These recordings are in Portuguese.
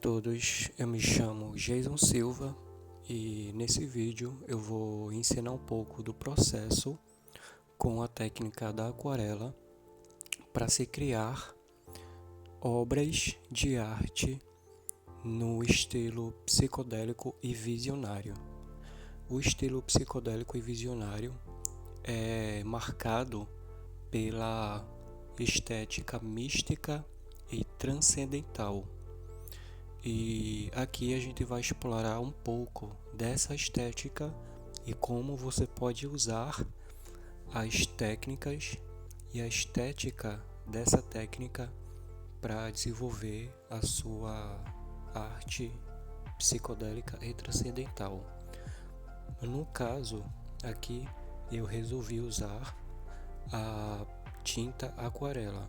todos, eu me chamo Jason Silva e nesse vídeo eu vou ensinar um pouco do processo com a técnica da aquarela para se criar obras de arte no estilo psicodélico e visionário. O estilo psicodélico e visionário é marcado pela estética mística e transcendental. E aqui a gente vai explorar um pouco dessa estética e como você pode usar as técnicas e a estética dessa técnica para desenvolver a sua arte psicodélica e transcendental. No caso, aqui eu resolvi usar a tinta aquarela.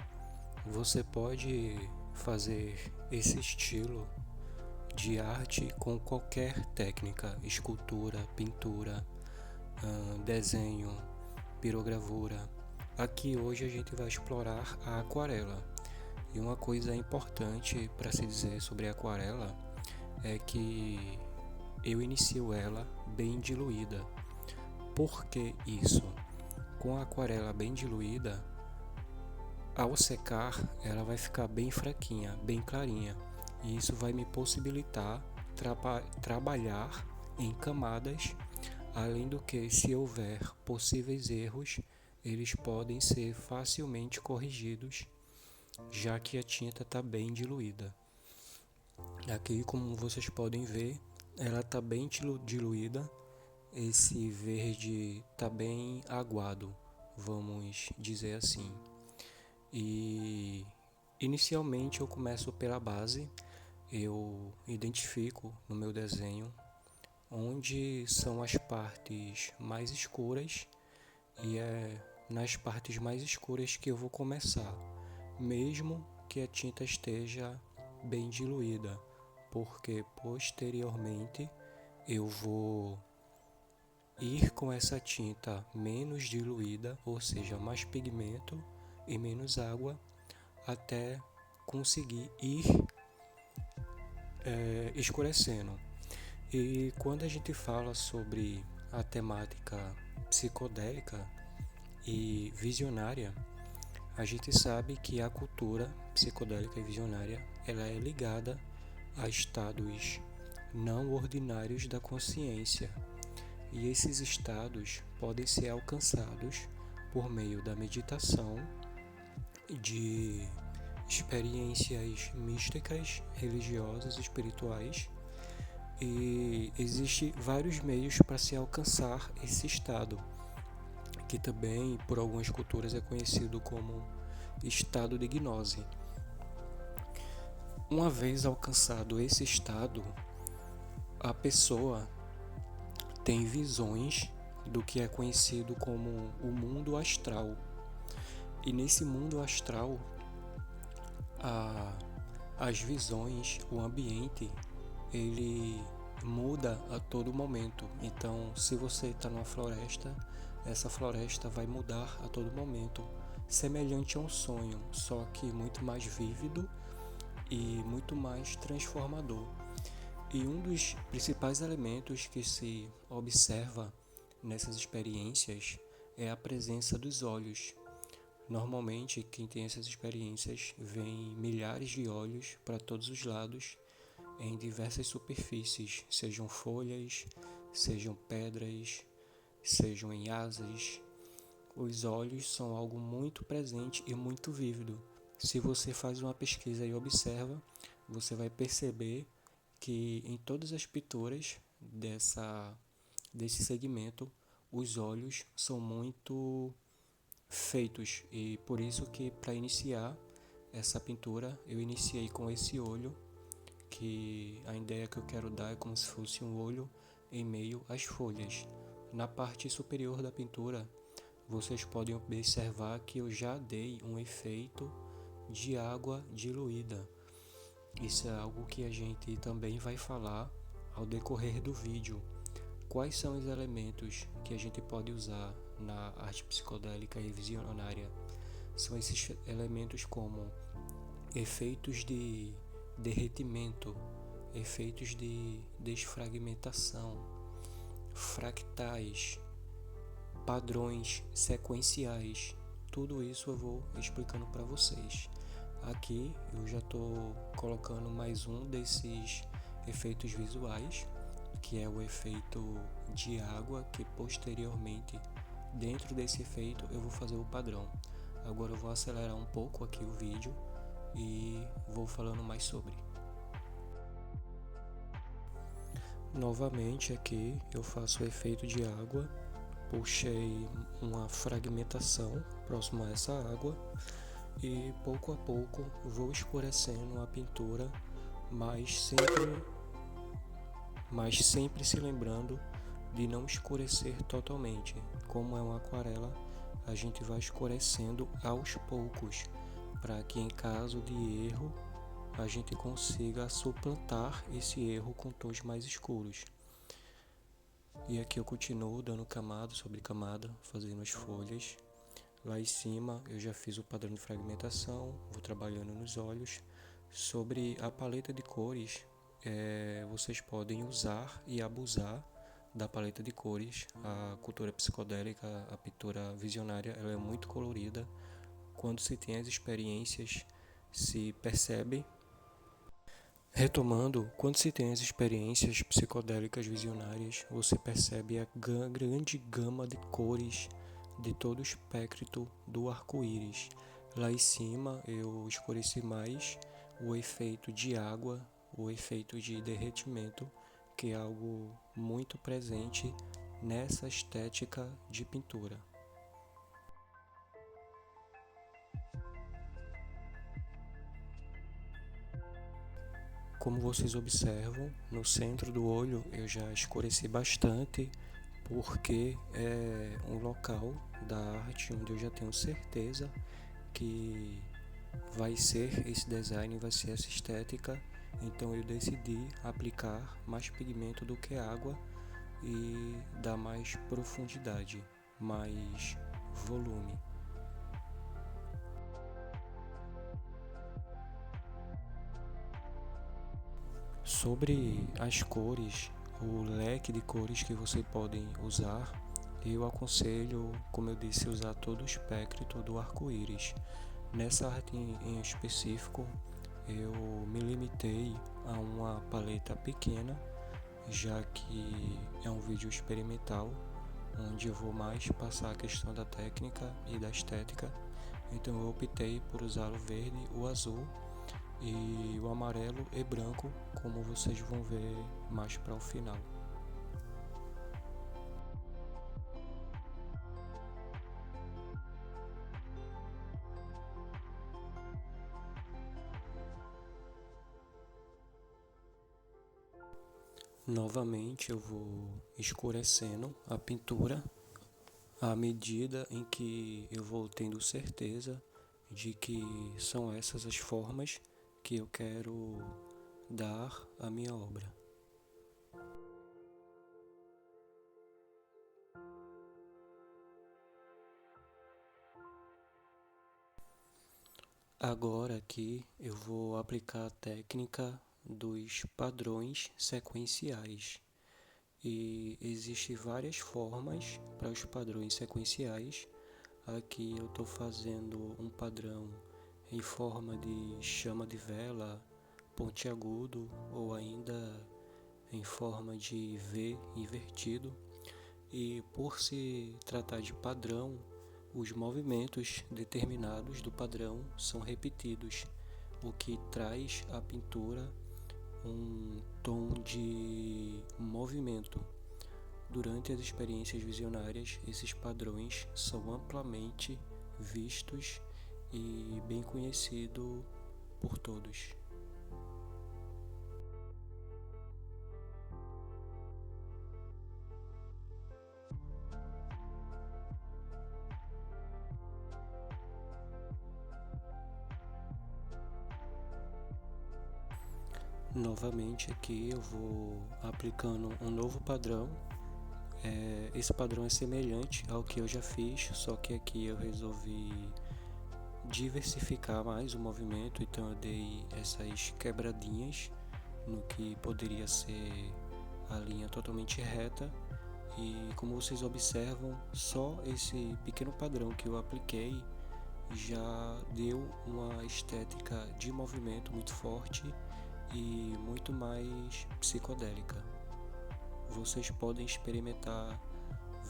Você pode fazer esse estilo de arte com qualquer técnica: escultura, pintura, desenho, pirogravura. Aqui hoje a gente vai explorar a aquarela. E uma coisa importante para se dizer sobre a aquarela é que eu inicio ela bem diluída. Por que isso? Com a aquarela bem diluída, ao secar ela vai ficar bem fraquinha, bem clarinha. E isso vai me possibilitar trabalhar em camadas, além do que, se houver possíveis erros, eles podem ser facilmente corrigidos, já que a tinta está bem diluída. Aqui, como vocês podem ver, ela está bem diluída, esse verde está bem aguado, vamos dizer assim. E inicialmente eu começo pela base. Eu identifico no meu desenho onde são as partes mais escuras e é nas partes mais escuras que eu vou começar, mesmo que a tinta esteja bem diluída, porque posteriormente eu vou ir com essa tinta menos diluída, ou seja, mais pigmento e menos água, até conseguir ir escurecendo. E quando a gente fala sobre a temática psicodélica e visionária, a gente sabe que a cultura psicodélica e visionária ela é ligada a estados não ordinários da consciência. E esses estados podem ser alcançados por meio da meditação, de experiências místicas, religiosas, espirituais, e existem vários meios para se alcançar esse estado, que também por algumas culturas é conhecido como estado de gnose. Uma vez alcançado esse estado, a pessoa tem visões do que é conhecido como o mundo astral. E nesse mundo astral, as visões, o ambiente, ele muda a todo momento. Então, se você está numa floresta, essa floresta vai mudar a todo momento, semelhante a um sonho, só que muito mais vívido e muito mais transformador. E um dos principais elementos que se observa nessas experiências é a presença dos olhos. Normalmente, quem tem essas experiências vê milhares de olhos para todos os lados, em diversas superfícies, sejam folhas, sejam pedras, sejam em asas. Os olhos são algo muito presente e muito vívido. Se você faz uma pesquisa e observa, você vai perceber que em todas as pinturas desse segmento, os olhos são muito feitos, e por isso que para iniciar essa pintura eu iniciei com esse olho, que a ideia que eu quero dar é como se fosse um olho em meio às folhas. Na parte superior da pintura vocês podem observar que eu já dei um efeito de água diluída. Isso é algo que a gente também vai falar ao decorrer do vídeo. Quais são os elementos que a gente pode usar na arte psicodélica e visionária? São esses elementos como efeitos de derretimento, efeitos de desfragmentação, fractais, padrões sequenciais. Tudo isso eu vou explicando para vocês. Aqui eu já estou colocando mais um desses efeitos visuais, que é o efeito de água, que posteriormente, dentro desse efeito, eu vou fazer o padrão. Agora eu vou acelerar um pouco aqui o vídeo e vou falando mais sobre. Novamente aqui eu faço o efeito de água, puxei uma fragmentação próximo a essa água e pouco a pouco vou escurecendo a pintura, mas sempre se lembrando de não escurecer totalmente. Como é uma aquarela, a gente vai escurecendo aos poucos, para que em caso de erro a gente consiga suplantar esse erro com tons mais escuros. E aqui eu continuo dando camada sobre camada, fazendo as folhas. Lá em cima eu já fiz o padrão de fragmentação, vou trabalhando nos olhos. Sobre a paleta de cores, vocês podem usar e abusar da paleta de cores. A cultura psicodélica, a pintura visionária, ela é muito colorida. Quando se tem as experiências, se percebe. Retomando, quando se tem as experiências psicodélicas visionárias, você percebe a grande gama de cores de todo o espectro do arco-íris. Lá em cima eu escureci mais o efeito de água, o efeito de derretimento, que é algo muito presente nessa estética de pintura. Como vocês observam, no centro do olho eu já escureci bastante, porque é um local da arte onde eu já tenho certeza que vai ser esse design, vai ser essa estética. Então eu decidi aplicar mais pigmento do que água e dar mais profundidade, mais volume. Sobre as cores, o leque de cores que vocês podem usar, eu aconselho, como eu disse, usar todo o espectro do arco-íris. Nessa arte em específico, eu me limitei a uma paleta pequena, já que é um vídeo experimental, onde eu vou mais passar a questão da técnica e da estética. Então eu optei por usar o verde, o azul e o amarelo e branco, como vocês vão ver mais para o final. Novamente eu vou escurecendo a pintura à medida em que eu vou tendo certeza de que são essas as formas que eu quero dar à minha obra. Agora aqui eu vou aplicar a técnica dos padrões sequenciais. E existem várias formas para os padrões sequenciais. Aqui eu estou fazendo um padrão em forma de chama de vela, pontiagudo, ou ainda em forma de V invertido. E por se tratar de padrão, os movimentos determinados do padrão são repetidos, o que traz à pintura um tom de movimento. Durante as experiências visionárias, esses padrões são amplamente vistos e bem conhecidos por todos. Novamente aqui eu vou aplicando um novo padrão. Esse padrão é semelhante ao que eu já fiz, só que aqui eu resolvi diversificar mais o movimento, então eu dei essas quebradinhas no que poderia ser a linha totalmente reta. E como vocês observam, só esse pequeno padrão que eu apliquei já deu uma estética de movimento muito forte e muito mais psicodélica. Vocês podem experimentar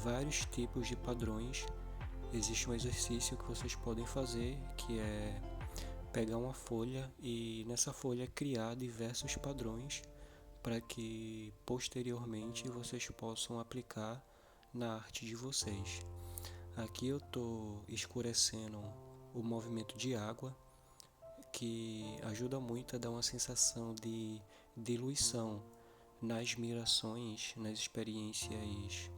vários tipos de padrões. Existe um exercício que vocês podem fazer, que é pegar uma folha e nessa folha criar diversos padrões para que posteriormente vocês possam aplicar na arte de vocês. Aqui eu estou escurecendo o movimento de água, que ajuda muito a dar uma sensação de diluição nas mirações, nas experiências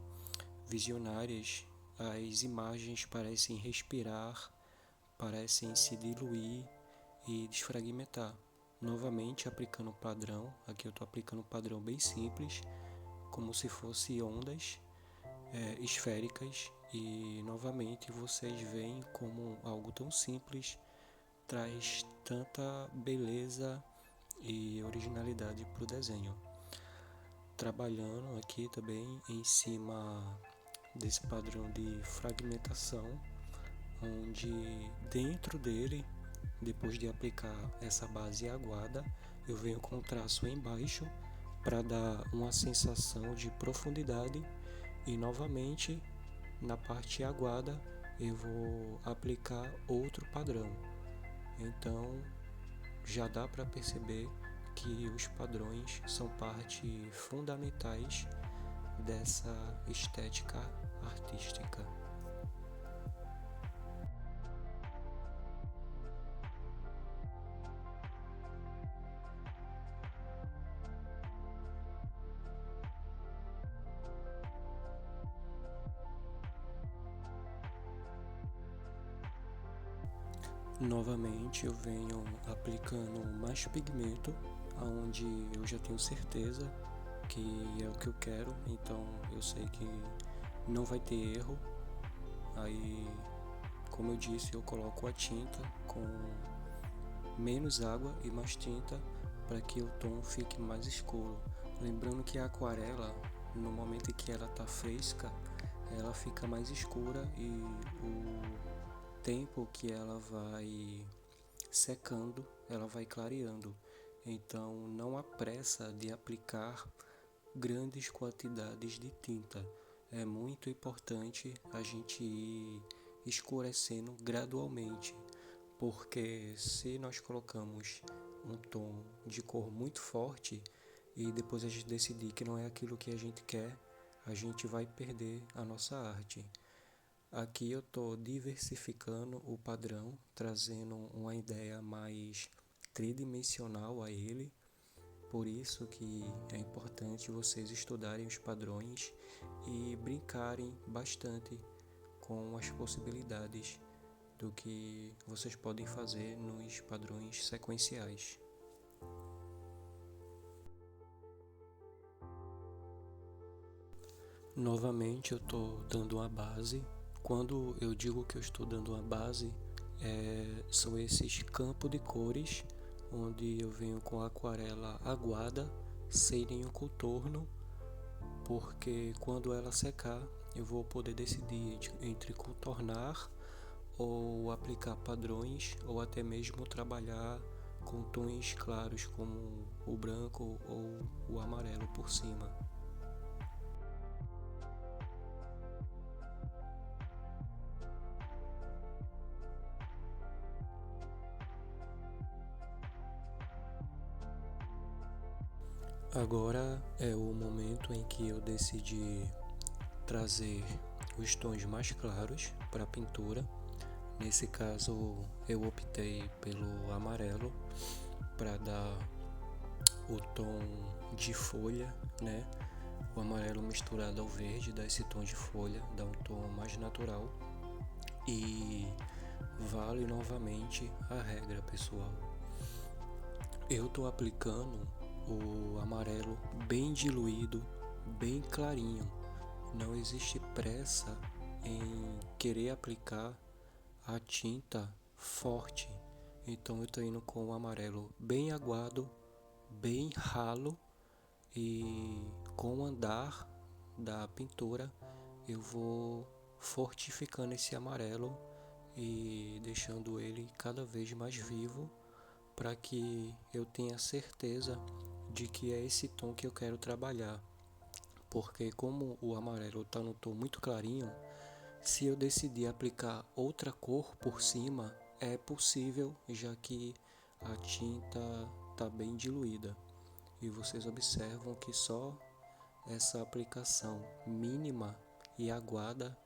visionárias. As imagens parecem respirar, parecem se diluir e desfragmentar. Novamente aplicando o padrão, aqui eu estou aplicando um padrão bem simples, como se fosse ondas esféricas, e novamente vocês veem como algo tão simples traz tanta beleza e originalidade para o desenho. Trabalhando aqui também em cima desse padrão de fragmentação, onde dentro dele, depois de aplicar essa base aguada, eu venho com o traço embaixo para dar uma sensação de profundidade, e novamente na parte aguada eu vou aplicar outro padrão. Então já dá para perceber que os padrões são parte fundamentais dessa estética artística. Novamente eu venho aplicando mais pigmento, aonde eu já tenho certeza que é o que eu quero, então eu sei que não vai ter erro. Aí, como eu disse, eu coloco a tinta com menos água e mais tinta para que o tom fique mais escuro. Lembrando que a aquarela, no momento em que ela está fresca, ela fica mais escura, e o tempo que ela vai secando, ela vai clareando. Então não há pressa de aplicar grandes quantidades de tinta. É muito importante a gente ir escurecendo gradualmente, porque se nós colocamos um tom de cor muito forte e depois a gente decidir que não é aquilo que a gente quer, a gente vai perder a nossa arte. Aqui eu estou diversificando o padrão, trazendo uma ideia mais tridimensional a ele. Por isso que é importante vocês estudarem os padrões e brincarem bastante com as possibilidades do que vocês podem fazer nos padrões sequenciais. Novamente eu estou dando uma base. Quando eu digo que eu estou dando uma base, são esses campos de cores, onde eu venho com a aquarela aguada, sem nenhum contorno, porque quando ela secar eu vou poder decidir entre contornar ou aplicar padrões, ou até mesmo trabalhar com tons claros como o branco ou o amarelo por cima. Agora é o momento em que eu decidi trazer os tons mais claros para a pintura. Nesse caso eu optei pelo amarelo para dar o tom de folha, né? O amarelo misturado ao verde dá esse tom de folha, dá um tom mais natural. E vale novamente a regra, pessoal. Eu estou aplicando o amarelo bem diluído, bem clarinho. Não existe pressa em querer aplicar a tinta forte. Então eu estou indo com o amarelo bem aguado, bem ralo e com o andar da pintura eu vou fortificando esse amarelo e deixando ele cada vez mais vivo para que eu tenha certeza de que é esse tom que eu quero trabalhar. Porque como o amarelo está no tom muito clarinho, se eu decidir aplicar outra cor por cima, é possível, já que a tinta está bem diluída. E vocês observam que só essa aplicação mínima e aguada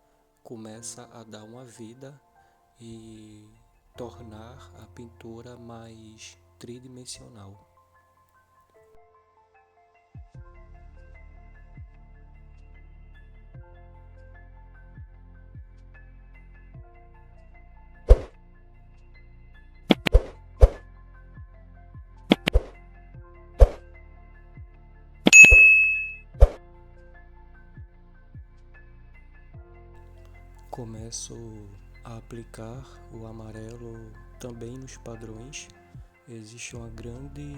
começa a dar uma vida e tornar a pintura mais tridimensional. Começo a aplicar o amarelo também nos padrões. Existe uma grande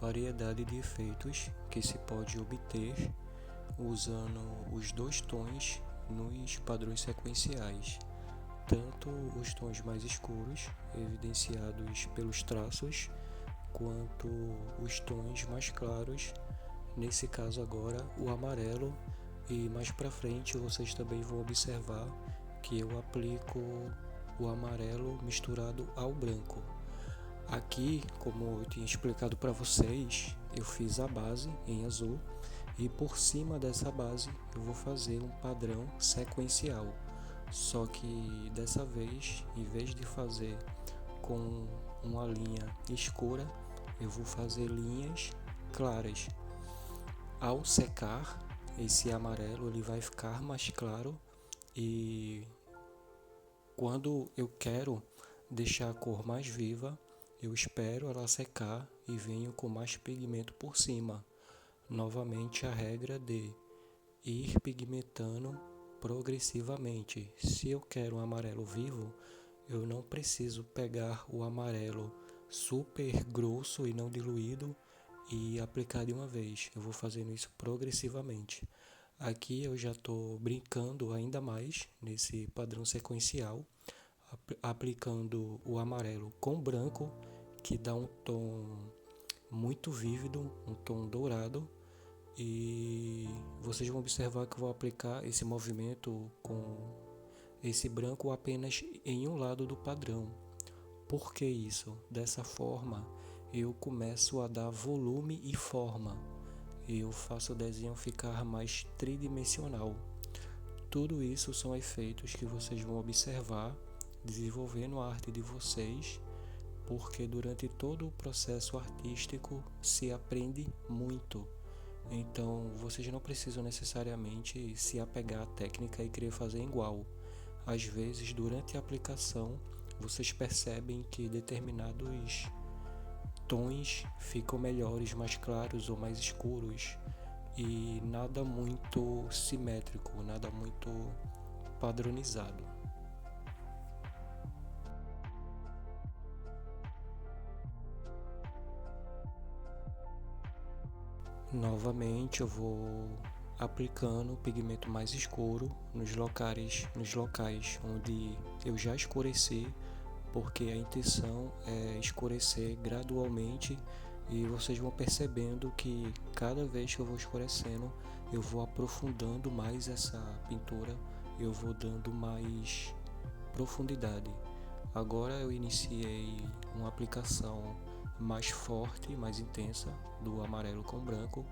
variedade de efeitos que se pode obter usando os dois tons nos padrões sequenciais, tanto os tons mais escuros, evidenciados pelos traços, quanto os tons mais claros, nesse caso agora o amarelo, e mais para frente vocês também vão observar que eu aplico o amarelo misturado ao branco. Aqui, como eu tinha explicado para vocês, eu fiz a base em azul e por cima dessa base eu vou fazer um padrão sequencial. Só que dessa vez, em vez de fazer com uma linha escura, eu vou fazer linhas claras. Ao secar, esse amarelo ele vai ficar mais claro e quando eu quero deixar a cor mais viva, eu espero ela secar e venho com mais pigmento por cima. Novamente a regra de ir pigmentando progressivamente. Se eu quero um amarelo vivo, eu não preciso pegar o amarelo super grosso e não diluído e aplicar de uma vez. Eu vou fazendo isso progressivamente. Aqui eu já estou brincando ainda mais nesse padrão sequencial, aplicando o amarelo com branco, que dá um tom muito vívido, um tom dourado. E vocês vão observar que eu vou aplicar esse movimento com esse branco apenas em um lado do padrão. Por que isso? Dessa forma eu começo a dar volume e forma. Eu faço o desenho ficar mais tridimensional. Tudo isso são efeitos que vocês vão observar desenvolvendo a arte de vocês, porque durante todo o processo artístico se aprende muito. Então, vocês não precisam necessariamente se apegar à técnica e querer fazer igual. Às vezes, durante a aplicação, vocês percebem que determinados tons ficam melhores, mais claros ou mais escuros, e nada muito simétrico, nada muito padronizado. Novamente eu vou aplicando o pigmento mais escuro nos locais onde eu já escureci, porque a intenção é escurecer gradualmente e vocês vão percebendo que cada vez que eu vou escurecendo, eu vou aprofundando mais essa pintura, eu vou dando mais profundidade. Agora eu iniciei uma aplicação mais forte, mais intensa do amarelo com branco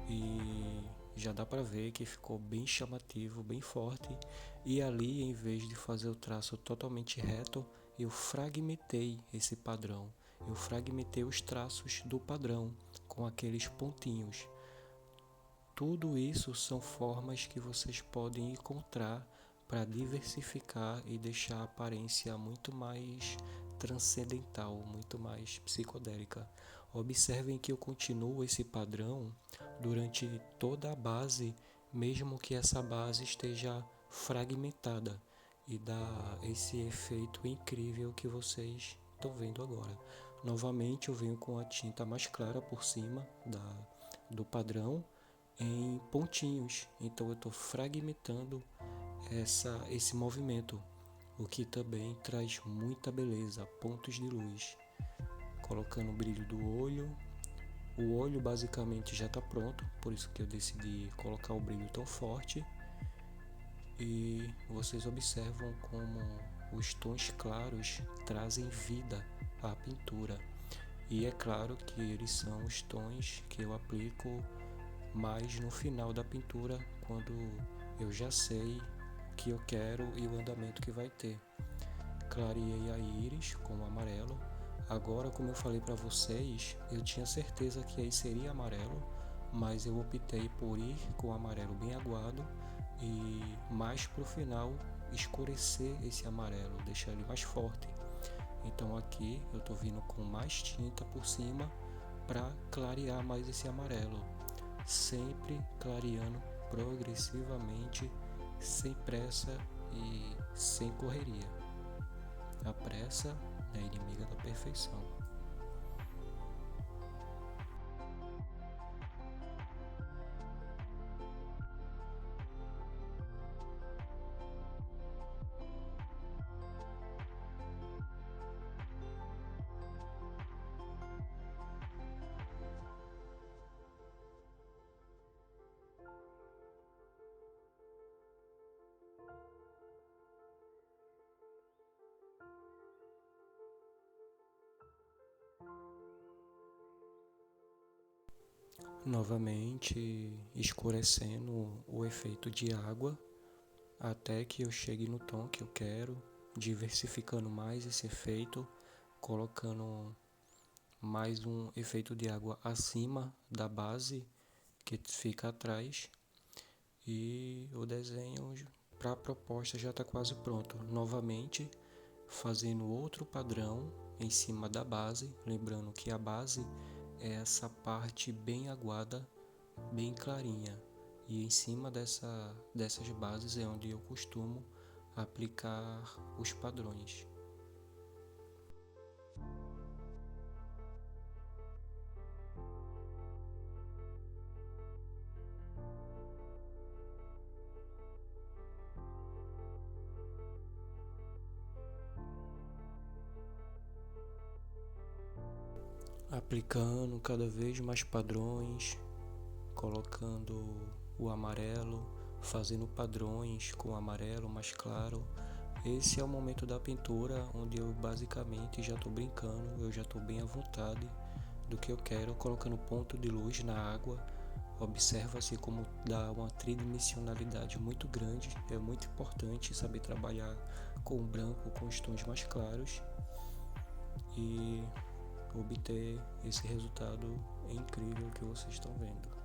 e já dá para ver que ficou bem chamativo, bem forte. E ali, em vez de fazer o traço totalmente reto, eu fragmentei esse padrão. Eu fragmentei os traços do padrão com aqueles pontinhos. Tudo isso são formas que vocês podem encontrar para diversificar e deixar a aparência muito mais transcendental, muito mais psicodélica. Observem que eu continuo esse padrão durante toda a base, mesmo que essa base esteja fragmentada, e dá esse efeito incrível que vocês estão vendo agora. Novamente eu venho com a tinta mais clara por cima do padrão em pontinhos, então eu estou fragmentando esse movimento, o que também traz muita beleza, pontos de luz, colocando o brilho do olho. O olho basicamente já está pronto, por isso que eu decidi colocar o brilho tão forte. E vocês observam como os tons claros trazem vida à pintura. E é claro que eles são os tons que eu aplico mais no final da pintura, quando eu já sei o que eu quero e o andamento que vai ter. Clareei a íris com o amarelo. Agora, como eu falei para vocês, eu tinha certeza que aí seria amarelo, mas eu optei por ir com o amarelo bem aguado e mais pro final escurecer esse amarelo, deixar ele mais forte. Então aqui eu tô vindo com mais tinta por cima para clarear mais esse amarelo, sempre clareando progressivamente, sem pressa e sem correria. A pressa é inimiga da perfeição. Novamente escurecendo o efeito de água até que eu chegue no tom que eu quero, diversificando mais esse efeito, colocando mais um efeito de água acima da base que fica atrás, e o desenho para a proposta já está quase pronto. Novamente fazendo outro padrão em cima da base, lembrando que a base é essa parte bem aguada, bem clarinha, e em cima dessas bases é onde eu costumo aplicar os padrões. Aplicando cada vez mais padrões, colocando o amarelo, fazendo padrões com o amarelo mais claro. Esse é o momento da pintura onde eu basicamente já estou brincando, eu já estou bem à vontade do que eu quero, colocando ponto de luz na água. Observa-se como dá uma tridimensionalidade muito grande. É muito importante saber trabalhar com o branco, com os tons mais claros, e obter esse resultado incrível que vocês estão vendo.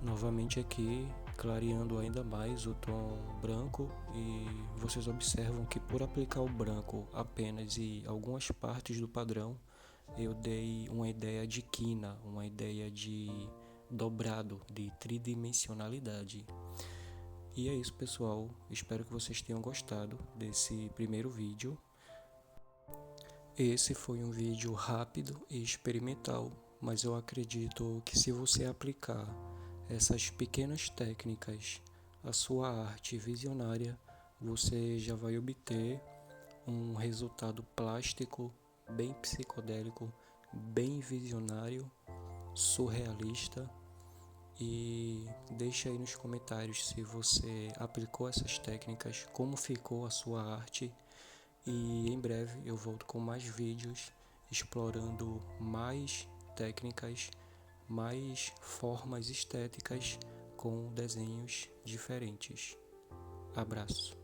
Novamente aqui, clareando ainda mais o tom branco, e vocês observam que por aplicar o branco apenas em algumas partes do padrão, eu dei uma ideia de quina, uma ideia de dobrado, de tridimensionalidade. E é isso, pessoal, espero que vocês tenham gostado desse primeiro vídeo. Esse foi um vídeo rápido e experimental, mas eu acredito que se você aplicar essas pequenas técnicas à sua arte visionária, você já vai obter um resultado plástico bem psicodélico, bem visionário, surrealista. E deixe aí nos comentários se você aplicou essas técnicas, como ficou a sua arte. E em breve eu volto com mais vídeos explorando mais técnicas, mais formas estéticas com desenhos diferentes. Abraço.